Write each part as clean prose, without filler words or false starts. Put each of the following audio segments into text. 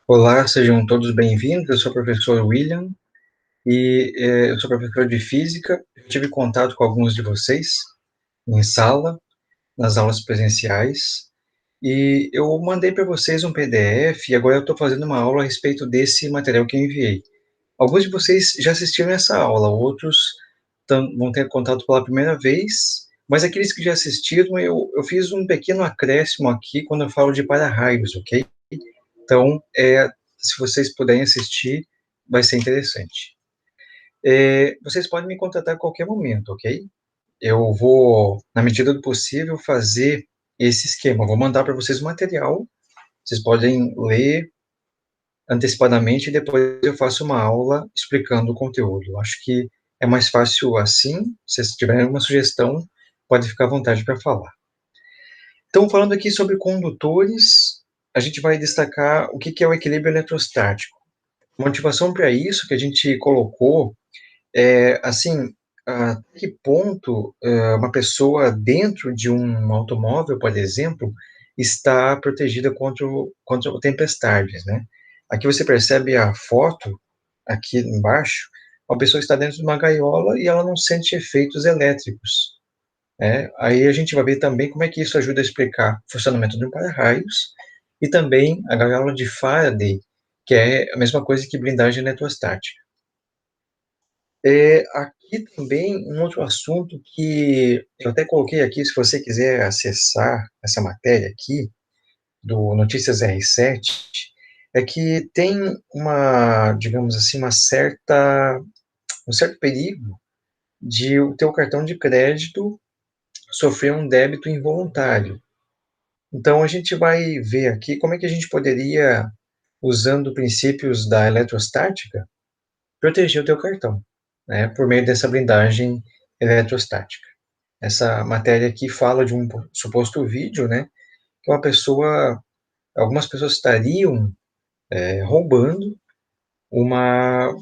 Olá, sejam todos bem-vindos. Eu sou o professor William e eu sou professor de física. Eu tive contato com alguns de vocês em sala, nas aulas presenciais, e eu mandei para vocês um PDF e agora eu estou fazendo uma aula a respeito desse material que eu enviei. Alguns de vocês já assistiram essa aula, outros vão ter contato pela primeira vez, mas aqueles que já assistiram, eu fiz um pequeno acréscimo aqui quando eu falo de para-raios, ok? Então, se vocês puderem assistir, vai ser interessante. Vocês podem me contatar a qualquer momento, ok? Eu vou, na medida do possível, fazer esse esquema. Eu vou mandar para vocês o material, vocês podem ler antecipadamente e depois eu faço uma aula explicando o conteúdo. Eu acho que é mais fácil assim. Se vocês tiverem alguma sugestão, pode ficar à vontade para falar. Então, falando aqui sobre condutores, a gente vai destacar o que é o equilíbrio eletrostático. A motivação para isso que a gente colocou é, assim, a que ponto uma pessoa dentro de um automóvel, por exemplo, está protegida contra tempestades, né? Aqui você percebe a foto, aqui embaixo, uma pessoa está dentro de uma gaiola e ela não sente efeitos elétricos, né? Aí a gente vai ver também como é que isso ajuda a explicar o funcionamento de um para-raios e também a gaiola de Faraday, que é a mesma coisa que blindagem eletrostática. Aqui também um outro assunto que eu até coloquei aqui, se você quiser acessar essa matéria aqui, do Notícias R7, é que tem uma, digamos assim, um certo perigo de o teu cartão de crédito sofrer um débito involuntário. Então, a gente vai ver aqui como é que a gente poderia, usando princípios da eletrostática, proteger o teu cartão, né, por meio dessa blindagem eletrostática. Essa matéria aqui fala de um suposto vídeo, né, que algumas pessoas estariam roubando uma,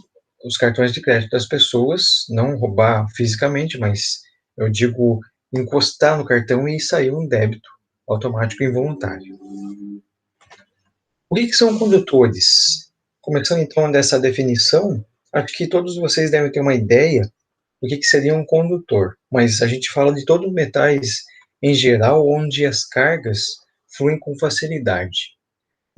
os cartões de crédito das pessoas, não roubar fisicamente, mas eu digo encostar no cartão e sair um débito automático involuntário. O que são condutores? Começando então dessa definição, acho que todos vocês devem ter uma ideia do que seria um condutor, mas a gente fala de todos os metais em geral, onde as cargas fluem com facilidade.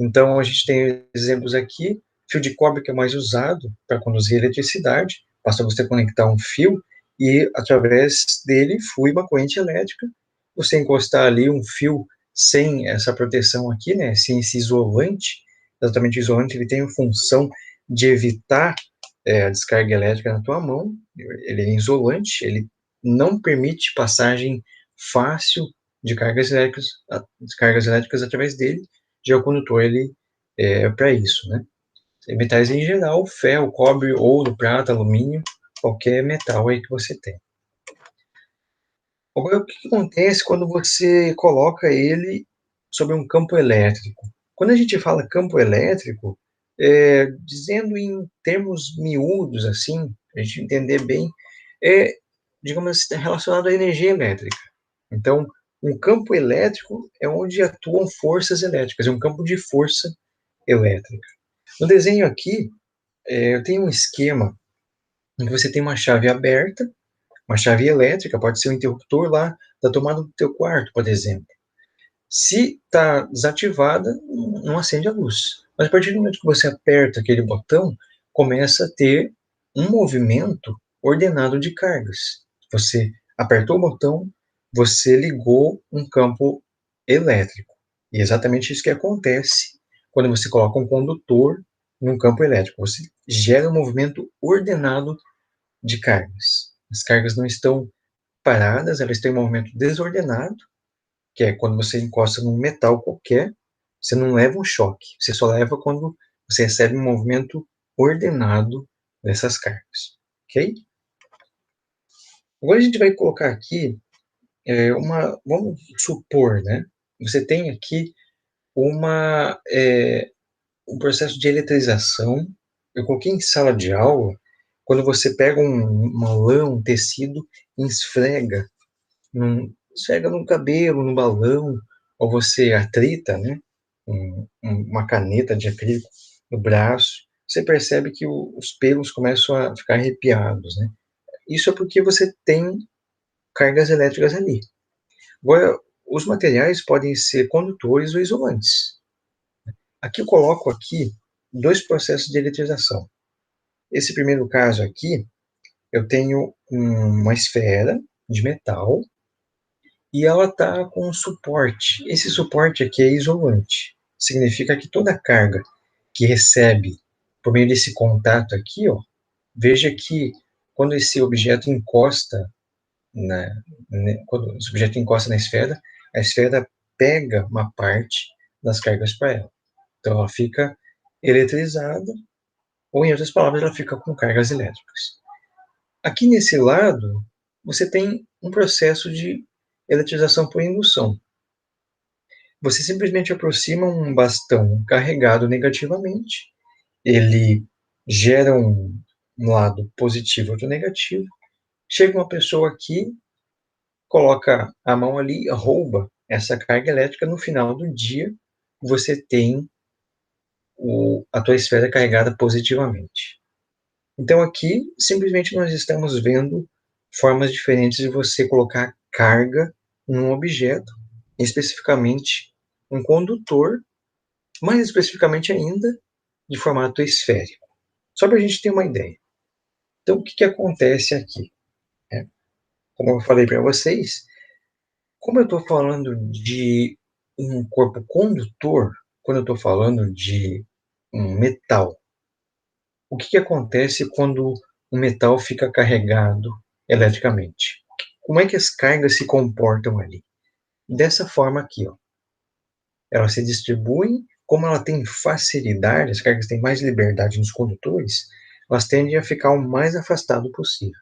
Então, a gente tem exemplos aqui, fio de cobre que é mais usado para conduzir eletricidade, basta você conectar um fio e, através dele, flui uma corrente elétrica. Você encostar ali um fio sem essa proteção aqui, né, sem esse isolante, exatamente o isolante, ele tem a função de evitar a descarga elétrica na tua mão, ele é isolante, ele não permite passagem fácil de cargas elétricas através dele, já o condutor, ele é para isso, né? Metais em geral, ferro, cobre, ouro, prata, alumínio, qualquer metal aí que você tem. Agora, o que acontece quando você coloca ele sobre um campo elétrico? Quando a gente fala campo elétrico, dizendo em termos miúdos, assim, a gente entender bem, é, digamos assim, relacionado à energia elétrica. Então, um campo elétrico é onde atuam forças elétricas, é um campo de força elétrica. No desenho aqui, eu tenho um esquema em que você tem uma chave aberta, uma chave elétrica, pode ser um interruptor lá da tomada do teu quarto, por exemplo. Se está desativada, não acende a luz. Mas a partir do momento que você aperta aquele botão, começa a ter um movimento ordenado de cargas. Você apertou o botão, você ligou um campo elétrico. E é exatamente isso que acontece quando você coloca um condutor num campo elétrico. Você gera um movimento ordenado de cargas. As cargas não estão paradas, elas têm um movimento desordenado, que é quando você encosta num metal qualquer, você não leva um choque, você só leva quando você recebe um movimento ordenado dessas cargas, ok? Agora a gente vai colocar aqui vamos supor, né? Você tem aqui um processo de eletrização. Eu coloquei em sala de aula, quando você pega uma lã, um tecido, e esfrega no cabelo, no balão, ou você atrita, né? uma caneta de acrílico no braço, você percebe que os pelos começam a ficar arrepiados, né? Isso é porque você tem cargas elétricas ali. Agora, os materiais podem ser condutores ou isolantes. Aqui eu coloco aqui dois processos de eletrização. Esse primeiro caso aqui, eu tenho uma esfera de metal e ela está com um suporte. Esse suporte aqui é isolante. Significa que toda a carga que recebe por meio desse contato aqui, ó, veja que quando esse objeto encosta quando esse objeto encosta na esfera, a esfera pega uma parte das cargas para ela. Então ela fica eletrizada, ou em outras palavras, ela fica com cargas elétricas. Aqui nesse lado, você tem um processo de eletrização por indução. Você simplesmente aproxima um bastão carregado negativamente, ele gera um lado positivo e outro negativo. Chega uma pessoa aqui, coloca a mão ali, rouba essa carga elétrica, no final do dia você tem a tua esfera carregada positivamente. Então aqui, simplesmente nós estamos vendo formas diferentes de você colocar carga num objeto, especificamente um condutor, mais especificamente ainda, de formato esférico. Só para a gente ter uma ideia. Então, o que acontece aqui? Como eu falei para vocês, como eu estou falando de um corpo condutor, quando eu estou falando de um metal, o que acontece quando o metal fica carregado eletricamente? Como é que as cargas se comportam ali? Dessa forma aqui, ó. Elas se distribuem, como ela tem facilidade, as cargas têm mais liberdade nos condutores, elas tendem a ficar o mais afastado possível.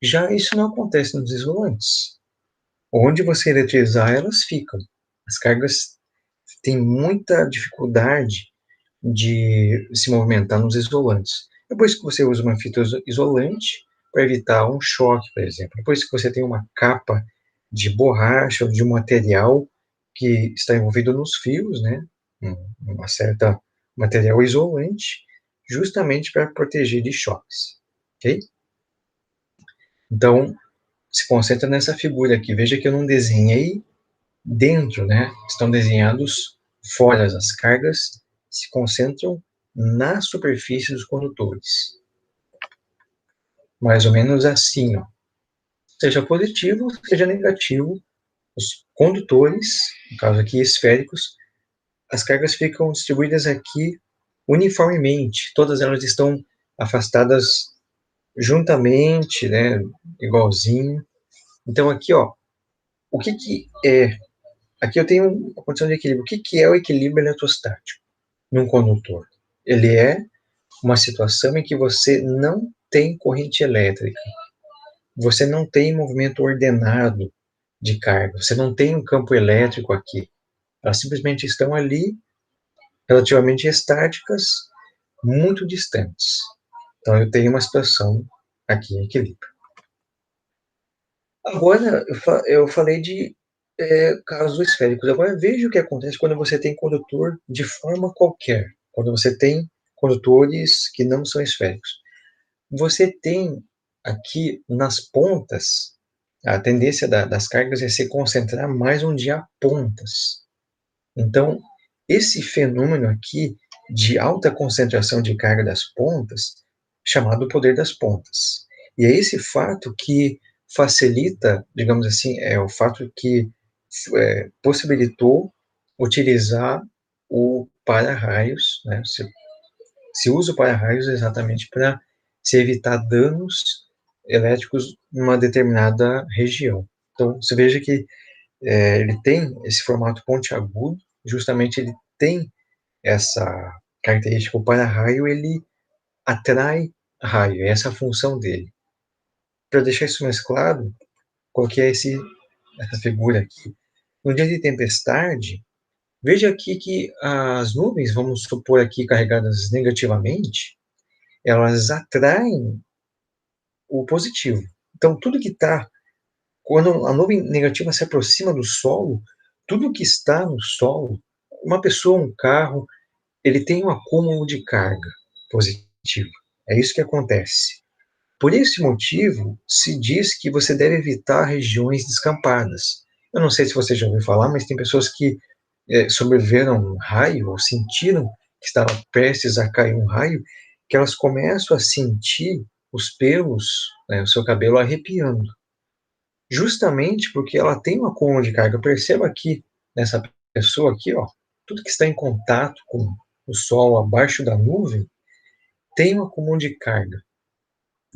Já isso não acontece nos isolantes. Onde você eletrizar, elas ficam. As cargas têm muita dificuldade de se movimentar nos isolantes. Depois que você usa uma fita isolante, para evitar um choque, por exemplo. Depois que você tem uma capa de borracha ou de um material que está envolvido nos fios, né? Uma certa material isolante, justamente para proteger de choques. Ok? Então, se concentra nessa figura aqui. Veja que eu não desenhei dentro, né? Estão desenhados fora. As cargas se concentram na superfície dos condutores. Mais ou menos assim, ó. Seja positivo, seja negativo, os condutores, no caso aqui esféricos, as cargas ficam distribuídas aqui uniformemente. Todas elas estão afastadas juntamente, né? Igualzinho. Então aqui, ó, o que é? Aqui eu tenho uma condição de equilíbrio. O que é o equilíbrio eletrostático num condutor? Ele é uma situação em que você não tem corrente elétrica, você não tem movimento ordenado de carga, você não tem um campo elétrico aqui. Elas simplesmente estão ali, relativamente estáticas, muito distantes. Então eu tenho uma situação aqui em equilíbrio. Agora eu falei de casos esféricos. Agora veja o que acontece quando você tem condutor de forma qualquer, quando você tem condutores que não são esféricos. Você tem aqui nas pontas, a tendência das cargas é se concentrar mais onde há pontas. Então, esse fenômeno aqui de alta concentração de carga das pontas, chamado poder das pontas. E é esse fato que facilita, digamos assim, é o fato que possibilitou utilizar o para-raios, né? Se usa o para-raios exatamente para se evitar danos elétricos numa determinada região. Então, você veja que ele tem esse formato pontiagudo, justamente ele tem essa característica. O para-raio, ele atrai raio, é essa a função dele. Para deixar isso mais claro, coloquei essa figura aqui. No dia de tempestade, veja aqui que as nuvens, vamos supor aqui carregadas negativamente, elas atraem o positivo. Então, tudo que está, quando a nuvem negativa se aproxima do solo, tudo que está no solo uma pessoa, um carro, ele tem um acúmulo de carga positiva. É isso que acontece. Por esse motivo, se diz que você deve evitar regiões descampadas. Eu não sei se você já ouviu falar, mas tem pessoas que sobreviveram a um raio ou sentiram que estava prestes a cair um raio, que elas começam a sentir os pelos, né, o seu cabelo arrepiando. Justamente porque ela tem um acúmulo de carga. Perceba aqui, nessa pessoa aqui, ó, tudo que está em contato com o sol abaixo da nuvem tem um acúmulo de carga.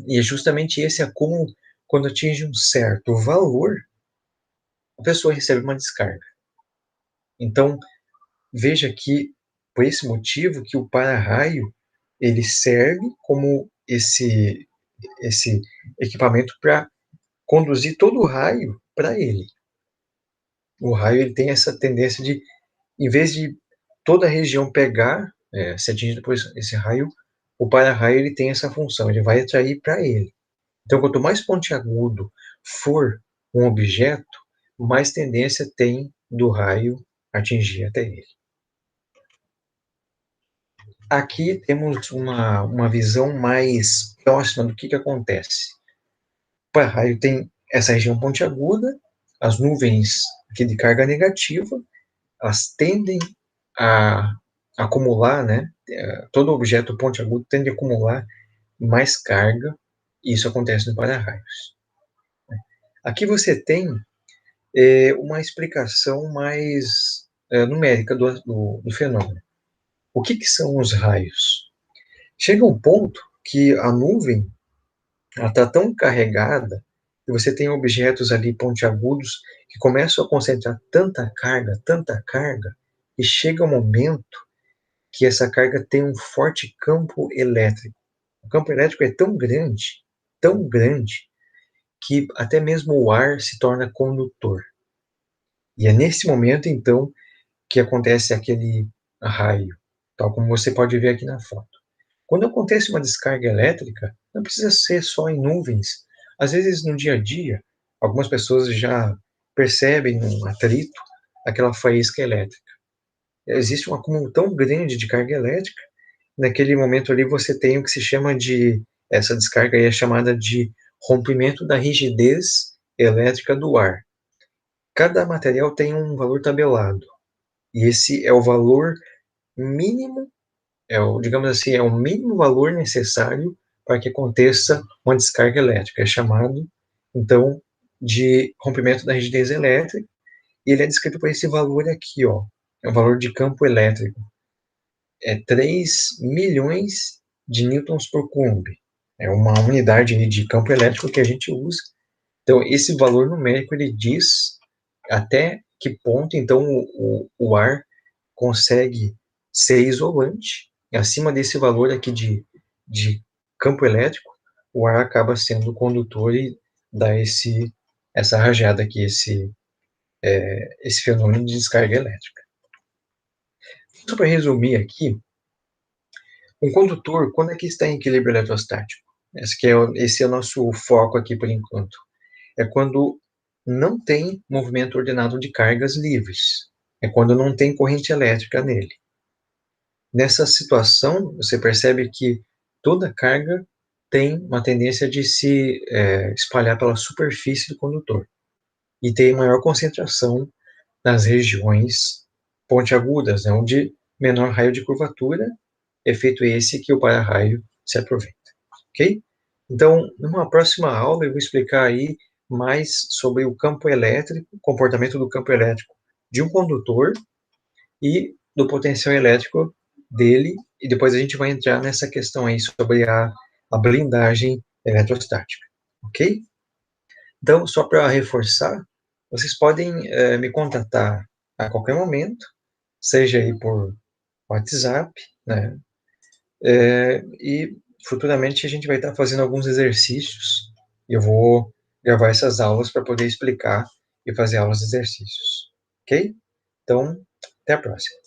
E é justamente esse acúmulo, quando atinge um certo valor, a pessoa recebe uma descarga. Então, veja que, por esse motivo, que o para-raio, ele serve como esse equipamento para conduzir todo o raio para ele. O raio ele tem essa tendência de, em vez de toda a região pegar, ser atingida por esse raio, o para-raio ele tem essa função, ele vai atrair para ele. Então, quanto mais pontiagudo for um objeto, mais tendência tem do raio atingir até ele. Aqui temos uma visão mais próxima do que acontece. O para-raio tem essa região pontiaguda, as nuvens aqui de carga negativa, elas tendem a acumular, né? Todo objeto pontiagudo tende a acumular mais carga, e isso acontece no para-raios. Aqui você tem uma explicação mais numérica do fenômeno. O que são os raios? Chega um ponto que a nuvem está tão carregada que você tem objetos ali pontiagudos que começam a concentrar tanta carga, e chega um momento que essa carga tem um forte campo elétrico. O campo elétrico é tão grande, que até mesmo o ar se torna condutor. E é nesse momento, então, que acontece aquele raio, tal como você pode ver aqui na foto. Quando acontece uma descarga elétrica, não precisa ser só em nuvens. Às vezes, no dia a dia, algumas pessoas já percebem um atrito, aquela faísca elétrica. Existe um acúmulo tão grande de carga elétrica, naquele momento ali você tem o que se chama de, essa descarga aí é chamada de rompimento da rigidez elétrica do ar. Cada material tem um valor tabelado, e esse é o valor mínimo, digamos assim, é o mínimo valor necessário para que aconteça uma descarga elétrica. É chamado, então, de rompimento da rigidez elétrica, e ele é descrito por esse valor aqui, ó. É o valor de campo elétrico. É 3 milhões de newtons por coulomb. É uma unidade de campo elétrico que a gente usa. Então, esse valor numérico, ele diz até que ponto, então, o ar consegue ser isolante. Acima desse valor aqui de campo elétrico, o ar acaba sendo condutor e dá essa rajada aqui, esse fenômeno de descarga elétrica. Só para resumir aqui, um condutor, quando é que está em equilíbrio eletrostático? Esse é o nosso foco aqui por enquanto. É quando não tem movimento ordenado de cargas livres. É quando não tem corrente elétrica nele. Nessa situação, você percebe que toda carga tem uma tendência de se espalhar pela superfície do condutor e tem maior concentração nas regiões pontiagudas, né, onde menor raio de curvatura, efeito esse que o para-raio se aproveita, ok? Então, numa próxima aula eu vou explicar aí mais sobre o campo elétrico, o comportamento do campo elétrico de um condutor e do potencial elétrico dele, e depois a gente vai entrar nessa questão aí sobre a blindagem eletrostática, ok? Então, só para reforçar, vocês podem me contatar a qualquer momento, seja aí por WhatsApp, né? E futuramente a gente vai estar fazendo alguns exercícios, e eu vou gravar essas aulas para poder explicar e fazer aulas de exercícios, ok? Então, até a próxima.